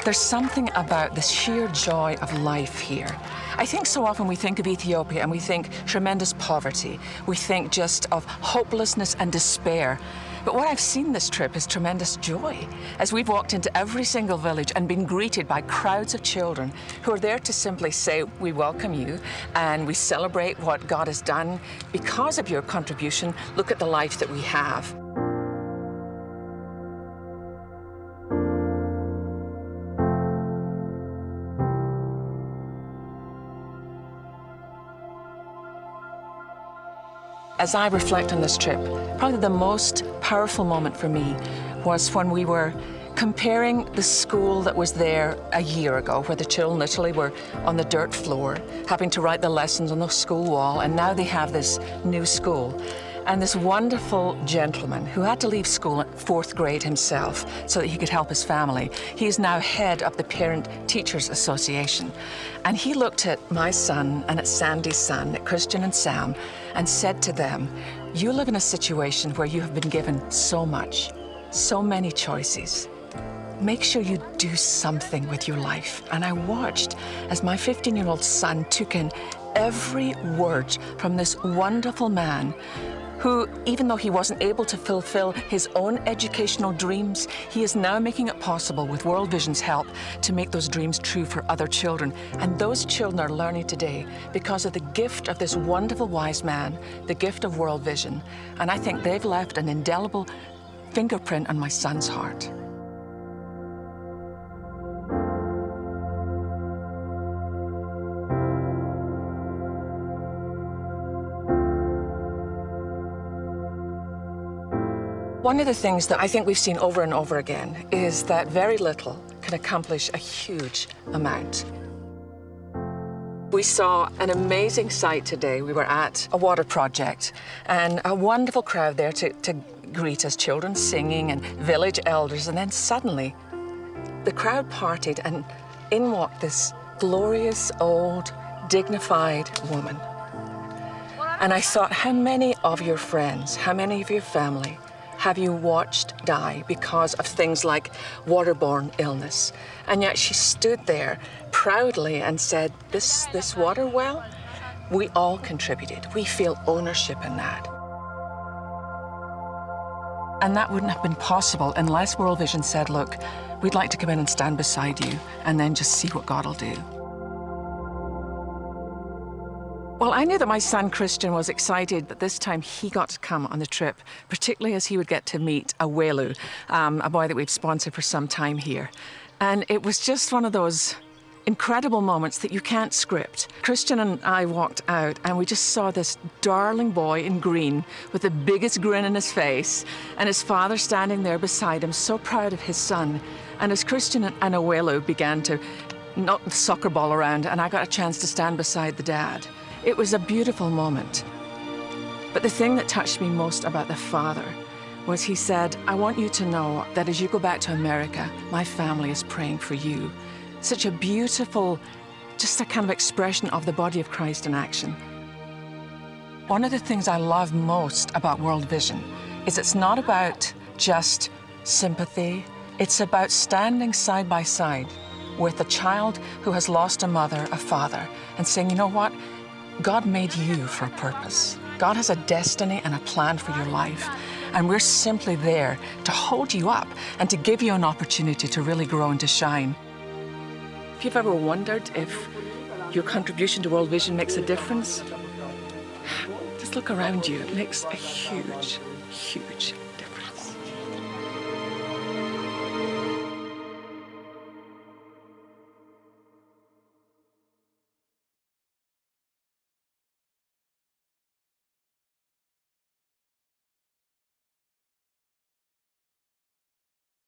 There's something about the sheer joy of life here. I think so often we think of Ethiopia and we think tremendous poverty. We think just of hopelessness and despair. But what I've seen this trip is tremendous joy, as we've walked into every single village and been greeted by crowds of children who are there to simply say, we welcome you and we celebrate what God has done. Because of your contribution, look at the life that we have. As I reflect on this trip, probably the most powerful moment for me was when we were comparing the school that was there a year ago, where the children literally were on the dirt floor, having to write the lessons on the school wall, and now they have this new school. And this wonderful gentleman who had to leave school at 4th grade himself so that he could help his family. He is now head of the Parent Teachers Association. And he looked at my son and at Sandy's son, at Christian and Sam, and said to them, you live in a situation where you have been given so much, so many choices. Make sure you do something with your life. And I watched as my 15-year-old son took in every word from this wonderful man who, even though he wasn't able to fulfill his own educational dreams, he is now making it possible with World Vision's help to make those dreams true for other children. And those children are learning today because of the gift of this wonderful wise man, the gift of World Vision. And I think they've left an indelible fingerprint on my son's heart. One of the things that I think we've seen over and over again is that very little can accomplish a huge amount. We saw an amazing sight today. We were at a water project and a wonderful crowd there to greet us, children singing and village elders, and then suddenly the crowd parted and in walked this glorious, old, dignified woman. And I thought, how many of your friends, how many of your family have you watched die because of things like waterborne illness? And yet she stood there proudly and said, this water well, we all contributed. We feel ownership in that. And that wouldn't have been possible unless World Vision said, look, we'd like to come in and stand beside you and then just see what God will do. Well, I knew that my son Christian was excited that this time he got to come on the trip, particularly as he would get to meet Awelu, a boy that we've sponsored for some time here. And it was just one of those incredible moments that you can't script. Christian and I walked out and we just saw this darling boy in green with the biggest grin on his face and his father standing there beside him, so proud of his son. And as Christian and Awelu began to knock the soccer ball around and I got a chance to stand beside the dad, it was a beautiful moment. But the thing that touched me most about the father was he said, I want you to know that as you go back to America, my family is praying for you. Such a beautiful, just a kind of expression of the body of Christ in action. One of the things I love most about World Vision is it's not about just sympathy. It's about standing side by side with a child who has lost a mother, a father, and saying, you know what? God made you for a purpose. God has a destiny and a plan for your life. And we're simply there to hold you up and to give you an opportunity to really grow and to shine. If you've ever wondered if your contribution to World Vision makes a difference, just look around you. It makes a huge, huge